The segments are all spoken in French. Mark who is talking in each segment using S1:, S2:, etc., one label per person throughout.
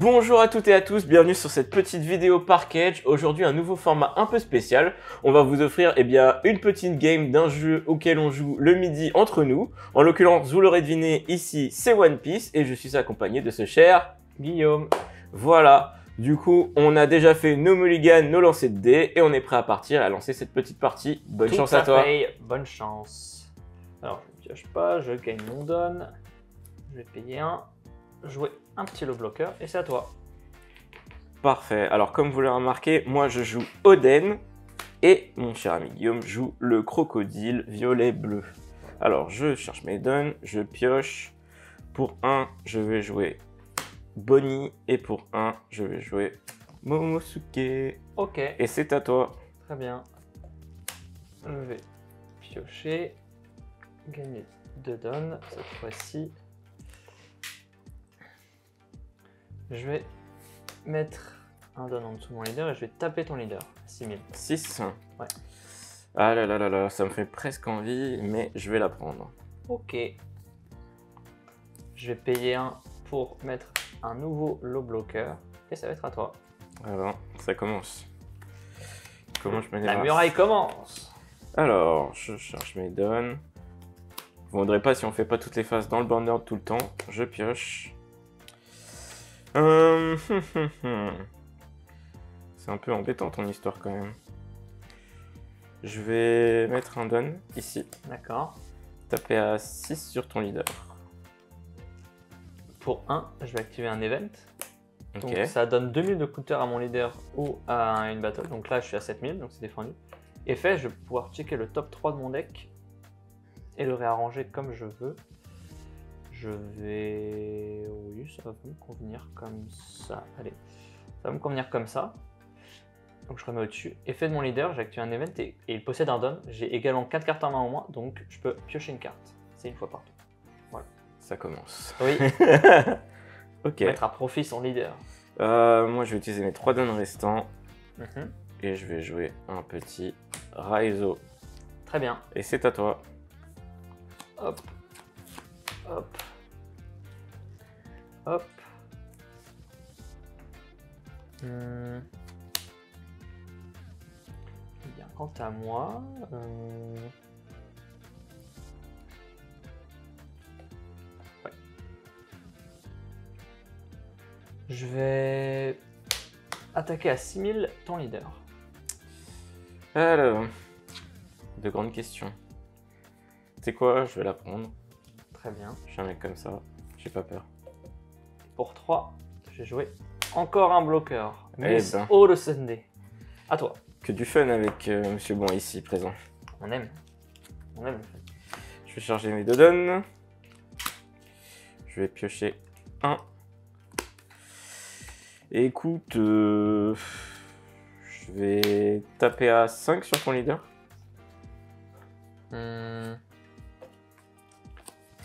S1: Bonjour à toutes et à tous, bienvenue sur cette petite vidéo par Cage. Aujourd'hui un nouveau format un peu spécial. On va vous offrir une petite game d'un jeu auquel on joue le midi entre nous. En l'occurrence, vous l'aurez deviné, ici c'est One Piece et je suis accompagné de ce cher Guillaume. Voilà, du coup on a déjà fait nos mulligans, nos lancers de dés et on est prêt à partir et à lancer cette petite partie. Bonne chance à toi.
S2: Bonne chance. Alors je ne pioche pas, je gagne mon don. Je vais payer un. Jouer un petit lot bloqueur et c'est à toi.
S1: Parfait. Alors comme vous l'avez remarqué, moi je joue Oden et mon cher ami Guillaume joue le crocodile violet-bleu. Alors je cherche mes dons, je pioche. Pour 1, je vais jouer Bonnie et pour 1, je vais jouer Momosuke.
S2: Ok.
S1: Et c'est à toi.
S2: Très bien. Je vais piocher. Gagner 2 dons cette fois-ci. Je vais mettre un don en dessous de mon leader et je vais taper ton leader. 6000.
S1: 6.
S2: Ouais.
S1: Ah là là là là, ça me fait presque envie, mais je vais la prendre.
S2: Ok. Je vais payer un pour mettre un nouveau lot bloqueur et ça va être à toi.
S1: Alors, ça commence. Comment je me
S2: La
S1: débarrasse?
S2: muraille commence.
S1: Alors, je cherche mes dons. Vous ne voudrez pas si on fait pas toutes les phases dans le burner tout le temps. Je pioche. C'est un peu embêtant ton histoire quand même. Je vais mettre un don ici.
S2: D'accord.
S1: Taper à 6 sur ton leader.
S2: Pour 1, je vais activer un event. Donc
S1: Ok.
S2: ça donne 2000 de counter à mon leader ou à une battle. Donc là je suis à 7000, donc c'est défendu. Effet, je vais pouvoir checker le top 3 de mon deck et le réarranger comme je veux. Je vais... Oui, ça va me convenir comme ça. Allez, ça va me convenir comme ça. Donc je remets au-dessus. Effet de mon leader, j'active un event et il possède un don. J'ai également 4 cartes en main au moins, donc je peux piocher une carte. C'est une fois par tour. Voilà.
S1: Ça commence.
S2: Oui,
S1: Ok.
S2: mettre à profit son leader.
S1: Moi je vais utiliser mes 3 dons restants.
S2: Mhm.
S1: Et je vais jouer un petit Raizo.
S2: Très bien.
S1: Et c'est à toi.
S2: Hop. Hop. Hop. Bien, quant à moi, ouais. Je vais attaquer à 6000 ton leader.
S1: Alors, de grandes questions. Tu sais quoi, je vais la prendre.
S2: Très bien.
S1: Je suis un mec comme ça, j'ai pas peur.
S2: Pour 3, je vais jouer encore un bloqueur.
S1: Eh
S2: Miss
S1: ben.
S2: Orosende. À toi.
S1: Que du fun avec Monsieur Bon ici présent.
S2: On aime. On aime.
S1: Je vais charger mes 2 dons. Je vais piocher 1. Et écoute, je vais taper à 5 sur ton leader.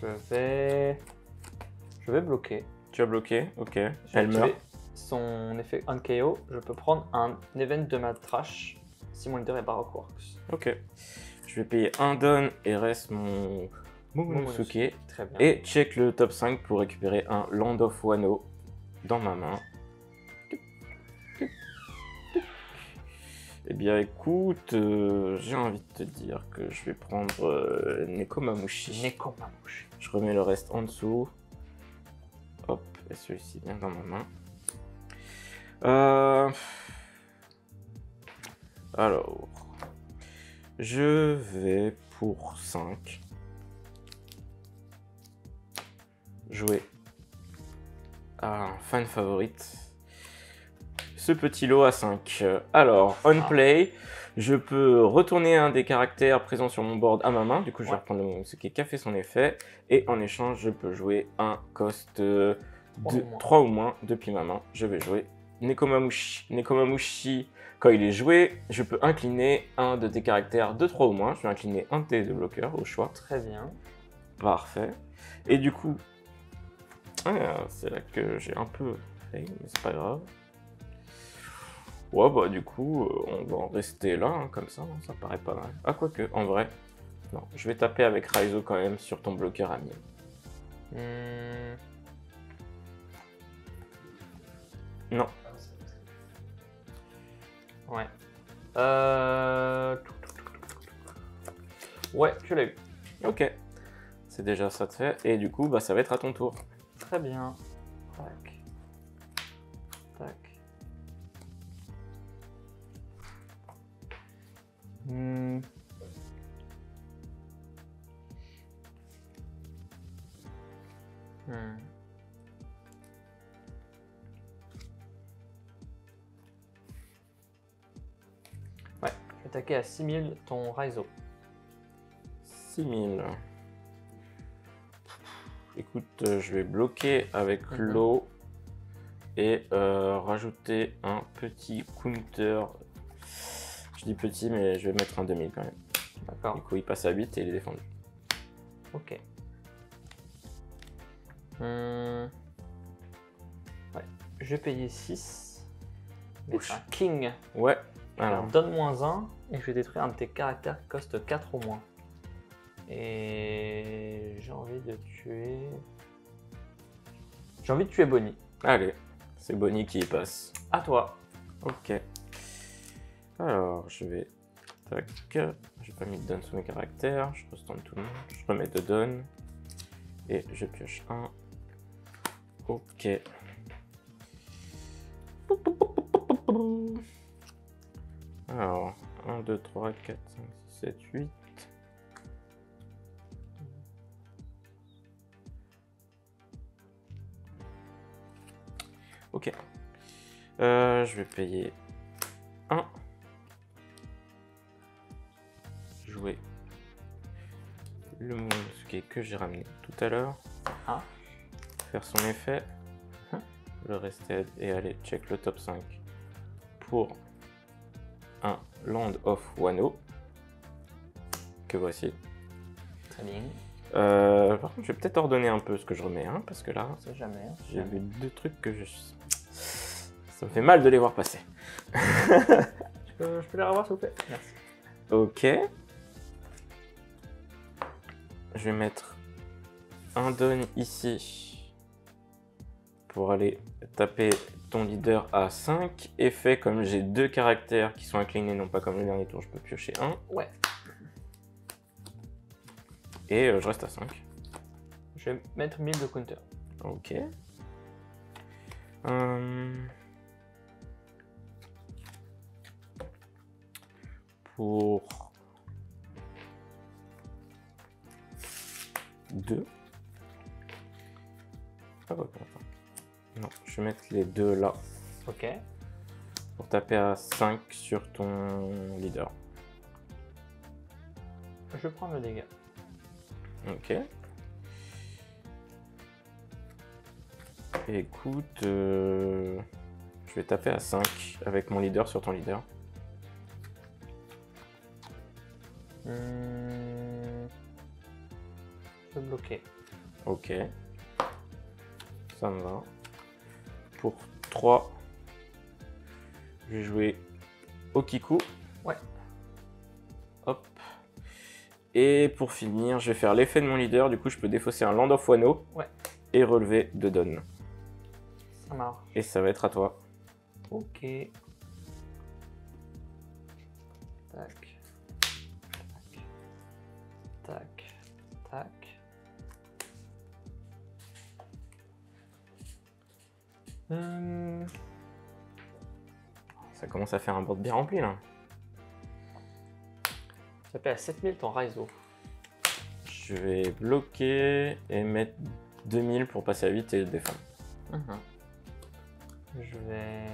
S2: Je vais bloquer.
S1: Tu as bloqué, ok.
S2: Je vais
S1: Elle meurt.
S2: activer son effet on KO. Je peux prendre un event de ma trash si mon leader est Baroque Works.
S1: Ok. Je vais payer 1 don et reste mon Momosuke.
S2: Très bien.
S1: Et check le top 5 pour récupérer un Land of Wano dans ma main. Eh bien écoute, j'ai envie de te dire que je vais prendre Nekomamushi.
S2: Nekomamushi.
S1: Je remets le reste en dessous. Hop, et celui-ci bien dans ma main. Alors, je vais pour 5 jouer à un fan favorite. Ce petit lot à 5. Alors, on play, je peux retourner un des caractères présents sur mon board à ma main. Du coup, je vais reprendre le Momosuke qui a fait son effet. Et en échange, je peux jouer un cost 3 ou moins depuis ma main. Je vais jouer Nekomamushi. Nekomamushi, quand il est joué, je peux incliner un de tes caractères de 3 ou moins. Je vais incliner un de tes deux bloqueurs au choix.
S2: Très bien.
S1: Parfait. Et du coup, c'est là que j'ai un peu fait, mais c'est pas grave. Ouais, bah du coup, on va en rester là, hein, comme ça, ça paraît pas mal. Ah, quoique, en vrai, non, je vais taper avec Raizo quand même sur ton bloqueur ami. Non.
S2: Ouais. Ouais, tu l'as eu.
S1: Ok. C'est déjà ça de fait. Et du coup, bah, ça va être à ton tour.
S2: Très bien. Tac. Tac. Hmm. Hmm. Ouais, je vais attaquer à 6000 ton Raizo.
S1: 6000. Écoute, je vais bloquer avec l'eau et rajouter un petit counter. Je dis petit, mais je vais mettre un 2000 quand même.
S2: D'accord.
S1: Du coup, il passe à 8 et il est défendu.
S2: Ok. Ouais, je vais payer 6.
S1: Ouch.
S2: Un king.
S1: Ouais.
S2: Alors,
S1: Alors,
S2: donne -1 et je vais détruire un de tes caractères qui coste 4 ou moins. Et j'ai envie de tuer. J'ai envie de tuer Bonnie.
S1: allez, c'est Bonnie qui y passe.
S2: À toi.
S1: Ok. Alors, je vais. Tac. J'ai pas mis de donne sous mes caractères. Je restante tout le monde. Je remets de donne. Et je pioche un. Ok. Alors, 1, 2, 3, 4, 5, 6, 7, 8. Ok. Je vais payer 1. Jouer le Momonosuke que j'ai ramené tout à l'heure.
S2: Ah.
S1: Faire son effet. Le rested et aller check le top 5 pour un Land of Wano que voici.
S2: Très bien.
S1: Par contre, je vais peut-être ordonner un peu ce que je remets, hein, parce que là,
S2: On sait jamais. Hein,
S1: j'ai vu 2 trucs que je... Ça me fait mal de les voir passer.
S2: je peux les revoir s'il vous plaît. Merci.
S1: Ok. Je vais mettre un don ici pour aller taper ton leader à 5. Effet, comme j'ai 2 caractères qui sont inclinés, non pas comme le dernier tour, je peux piocher 1.
S2: Ouais.
S1: Et je reste à 5.
S2: Je vais mettre 1000 de counter.
S1: Ok. Pour 2. Ah ouais, non, je vais mettre les 2 là.
S2: Ok.
S1: Pour taper à 5 sur ton leader.
S2: Je prends le dégât.
S1: Ok. Écoute, je vais taper à 5 avec mon leader sur ton leader.
S2: Je vais bloquer.
S1: Ok. Ça me va. Pour 3, je vais jouer Okiku.
S2: Ouais.
S1: Hop. Et pour finir, je vais faire l'effet de mon leader. Du coup, je peux défausser un Land of Wano.
S2: Ouais.
S1: Et relever 2 donnes.
S2: Ça marche.
S1: Et ça va être à toi.
S2: Ok. Tac. Tac. Tac. Tac.
S1: Ça commence à faire un board bien rempli là.
S2: Ça paie à 7000 ton Raizo.
S1: Je vais bloquer et mettre 2000 pour passer à 8 et défendre.
S2: Je vais...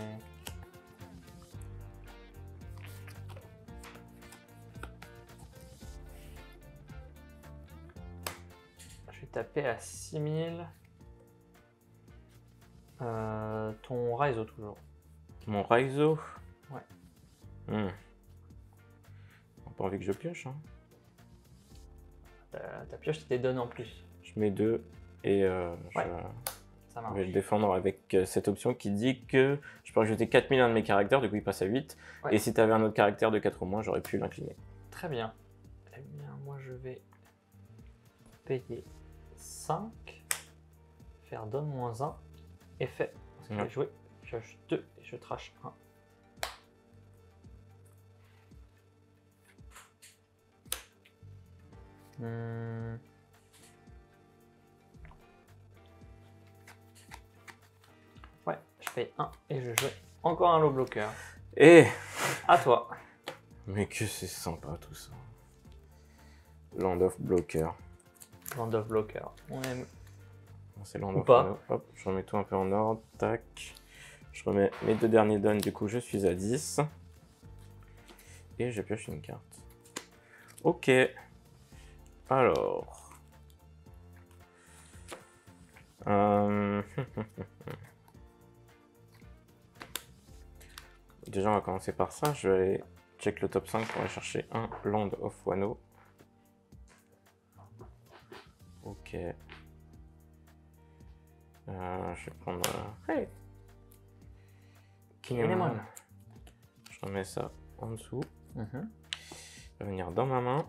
S2: Je vais taper à 6000. Ton Raizo toujours.
S1: Mon Raizo.
S2: Ouais.
S1: On n'a pas envie que je pioche. Hein.
S2: Ta pioche t'es donné en plus.
S1: Je mets 2 et
S2: Ouais. Ça marche.
S1: je vais le défendre avec cette option qui dit que je peux rajouter 4000 à un de mes caractères, du coup il passe à 8.
S2: Ouais.
S1: Et si tu avais un autre caractère de 4 ou moins, j'aurais pu l'incliner.
S2: Très bien. Eh bien, moi je vais payer 5, faire donne -1, effet. Parce que je vais jouer pioche 2 et je trash 1. Ouais, je paye 1 et je joue encore un low bloqueur.
S1: Et
S2: À toi.
S1: mais que c'est sympa tout ça. Land of Blocker.
S2: Land of bloqueur. On aime.
S1: C'est Land
S2: Ou
S1: of
S2: pas.
S1: Wano. Hop, je remets tout un peu en ordre. Tac. Je remets mes 2 derniers dons, du coup je suis à 10. Et je pioche une carte. Ok. Alors. Déjà, on va commencer par ça. Je vais aller check le top 5 pour aller chercher un Land of Wano. Ok. Je vais prendre. Hey!
S2: Kinemon.
S1: Je remets ça en dessous. Il va venir dans ma main.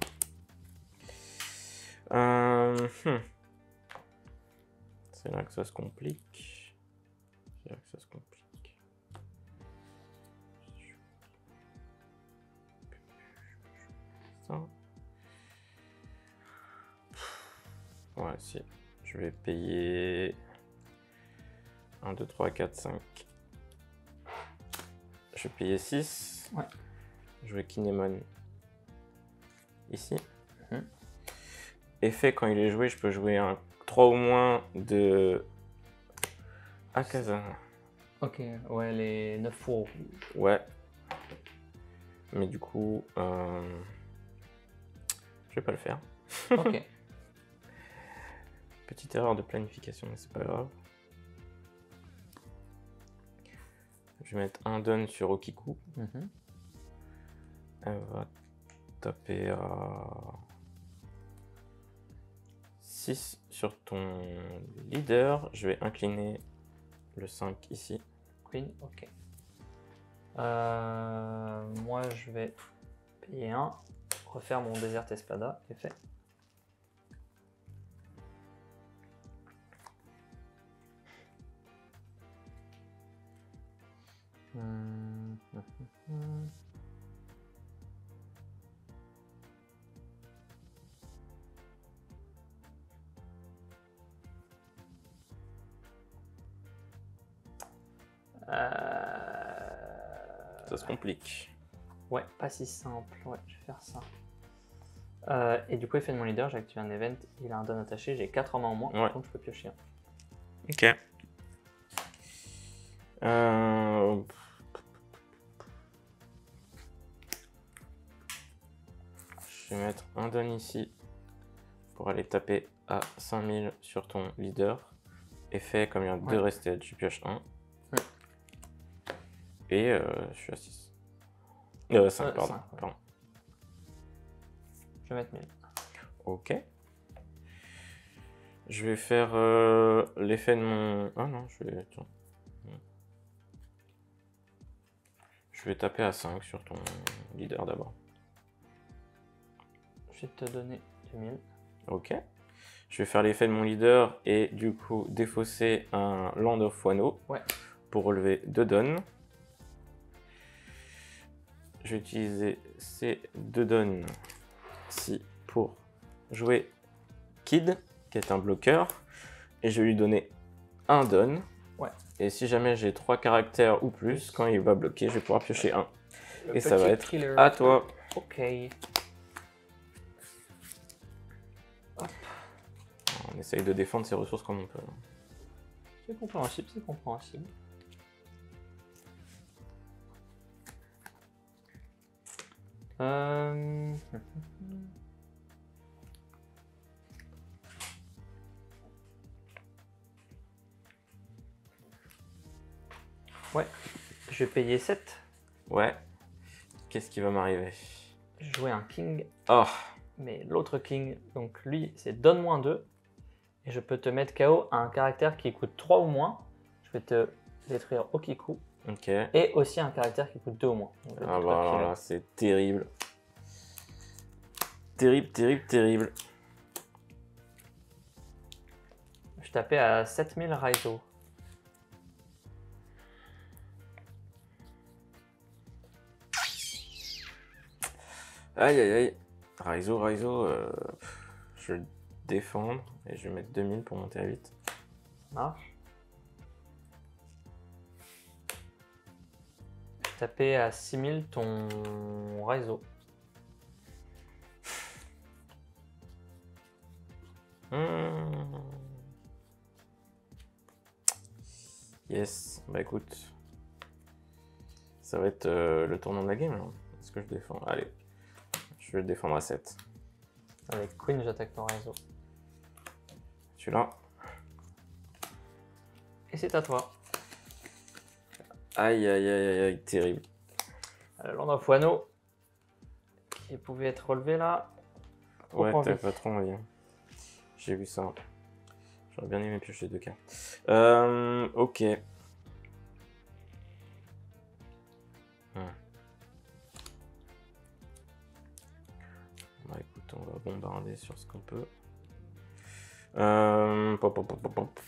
S1: C'est là que ça se complique. C'est là que ça se complique. Ça. Ouais, si. Je vais payer 1, 2, 3, 4, 5. Je vais payer 6.
S2: Ouais.
S1: Je vais Kinemon ici. Effet, quand il est joué, je peux jouer un 3 ou moins de Akaza.
S2: Ok, ouais, les 9 fourreaux.
S1: Ouais. Mais du coup, je vais pas le faire.
S2: Ok.
S1: Petite erreur de planification, mais c'est pas grave. Je vais mettre un don sur Okiku. Elle va taper à 6 sur ton leader. Je vais incliner le 5 ici.
S2: Queen, ok. Moi, je vais payer 1, refaire mon Desert Espada, et fait.
S1: Ça se complique.
S2: Ouais, pas si simple. Ouais, je vais faire ça. Et du coup, effet de mon leader, j'ai activé un event, il a un don attaché, j'ai 4 en main en moins,
S1: Ouais.
S2: donc je peux piocher un.
S1: Ok. Je vais mettre un don ici pour aller taper à 5000 sur ton leader. Effet, comme il y a 2 restés, tu pioches 1. Et je suis à 6. 5, pardon.
S2: 5, ouais.
S1: Pardon.
S2: Je vais mettre 1000.
S1: Ok. Je vais faire l'effet de mon... Ah non, je vais... Tiens. Je vais taper à 5 sur ton leader d'abord.
S2: Je vais te donner 2000.
S1: Ok. Je vais faire l'effet de mon leader et du coup défausser un Land of Wano pour relever 2 dons. Je vais utiliser ces 2 dons ici pour jouer Kid, qui est un bloqueur, et je vais lui donner un don. Et si jamais j'ai 3 caractères ou plus, quand il va bloquer, je vais pouvoir piocher 1. Et ça va être à toi.
S2: Ok.
S1: On essaye de défendre ses ressources comme on peut.
S2: C'est compréhensible, c'est compréhensible. Ouais, je vais payer 7.
S1: Ouais. Qu'est-ce qui va m'arriver?
S2: Jouer un king.
S1: Oh.
S2: Mais l'autre king, donc lui, c'est donne-moi 2. Et je peux te mettre KO à un caractère qui coûte 3 ou moins. Je vais te détruire Okiku.
S1: Ok.
S2: Et aussi un caractère qui coûte 2 ou moins. Donc,
S1: Ah bah alors là, c'est terrible. Terrible, terrible, terrible.
S2: Je tapais à 7000 Raizo.
S1: Aïe aïe aïe. Raizo, je vais le défendre et je vais mettre 2000 pour monter à 8.
S2: Ça marche. Je vais taper à 6000 ton Raizo.
S1: Yes, bah écoute, ça va être le tournant de la game. Est-ce que je défends? Allez, je vais le défendre à 7.
S2: Avec Queen, j'attaque ton Raizo.
S1: Celui-là.
S2: Et c'est à toi.
S1: Aïe aïe aïe aïe aïe, terrible.
S2: Land of Wano, qui pouvait être relevé là.
S1: Ouais, t'avais pas trop envie. J'ai vu ça. J'aurais bien aimé piocher 2 cartes. Ok. Bah écoute, on va bombarder sur ce qu'on peut. Pop, pop, pop, pop.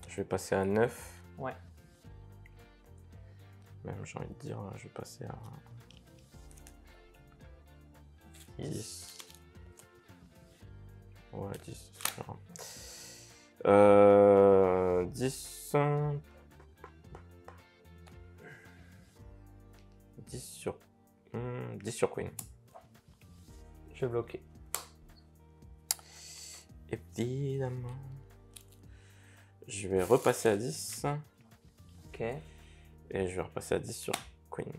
S1: Je vais passer à 9.
S2: Ouais.
S1: Même j'ai envie de dire, je vais passer à 10. Ouais, 10, c'est sûr. 10. 10 sur Queen.
S2: Je vais bloquer.
S1: Évidemment. Je vais repasser à 10.
S2: Ok.
S1: Et je vais repasser à 10 sur Queen.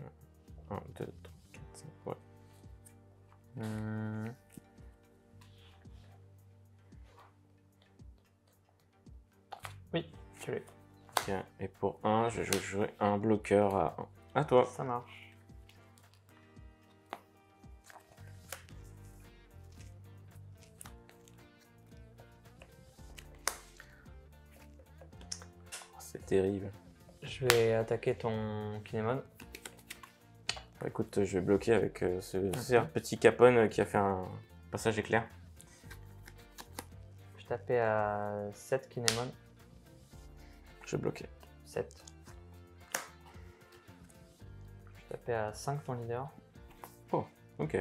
S1: 1, 2, 3, 4, 5. Ouais.
S2: Oui, tu l'as.
S1: Ok. Et pour 1, je vais jouer un bloqueur à 1. À toi.
S2: Ça marche.
S1: C'est terrible.
S2: Je vais attaquer ton Kinemon.
S1: Écoute, je vais bloquer avec ce petit Capone qui a fait un passage éclair.
S2: Je tapais à 7 Kinemon.
S1: Je bloquais.
S2: 7. Je tapais à 5 ton leader.
S1: Oh, ok.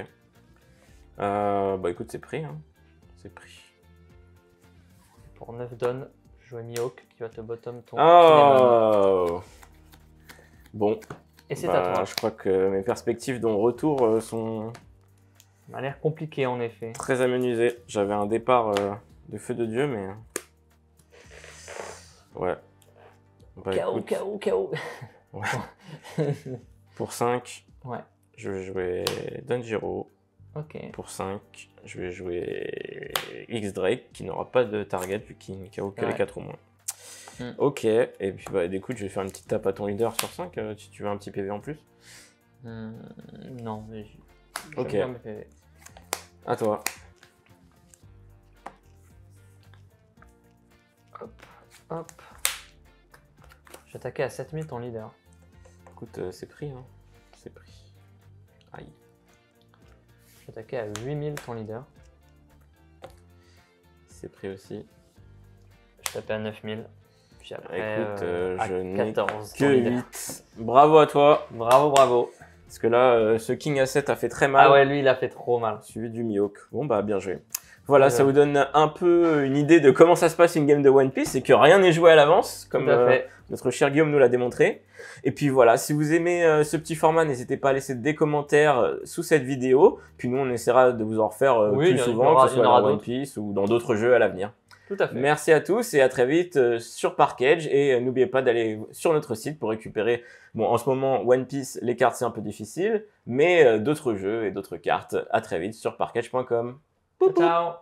S1: Bah écoute, c'est pris. Hein. C'est pris.
S2: Pour 9 donnes, je jouais Mihawk qui va te bottom ton
S1: Oh. Bon.
S2: Et c'est à toi.
S1: Je crois que mes perspectives de retour sont...
S2: Ça a l'air compliqué en effet.
S1: Très amenuisées. J'avais un départ de feu de Dieu, mais... Ouais. Bah,
S2: KO.
S1: Ouais. Pour 5,
S2: Ouais.
S1: je vais jouer Danjiro.
S2: Ok.
S1: Pour 5, je vais jouer X-Drake, qui n'aura pas de target, vu qu'il ne KO que les 4 au moins. Ok, et puis bah écoute, je vais faire une petite tape à ton leader sur 5, si tu veux un petit PV en plus.
S2: Non, mais
S1: ok.
S2: Bien mes PV.
S1: À toi.
S2: Hop. J'ai attaqué à 7000 ton leader.
S1: Écoute, c'est pris, hein. C'est pris. Aïe.
S2: J'ai attaqué à 8000 ton leader.
S1: C'est pris aussi.
S2: Je tapais à 9000. Puis après,
S1: écoute, je n'ai
S2: 14
S1: que 8. Bravo à toi.
S2: Bravo.
S1: Parce que là, ce King à 7 a fait très mal.
S2: Ah ouais, lui, il a fait trop mal.
S1: Suivi du Mihawk. Bon bah, bien joué. Voilà, ça vous donne un peu une idée de comment ça se passe une game de One Piece et que rien n'est joué à l'avance, comme notre cher Guillaume nous l'a démontré. Et puis voilà, si vous aimez ce petit format, n'hésitez pas à laisser des commentaires sous cette vidéo. Puis nous, on essaiera de vous en refaire plus souvent, que ce soit dans One Piece ou dans d'autres jeux à l'avenir.
S2: Tout à fait.
S1: Merci à tous et à très vite sur Parkedge. Et n'oubliez pas d'aller sur notre site pour récupérer, bon, en ce moment, One Piece, les cartes, c'est un peu difficile, mais d'autres jeux et d'autres cartes. À très vite sur parkedge.com.
S2: Ciao.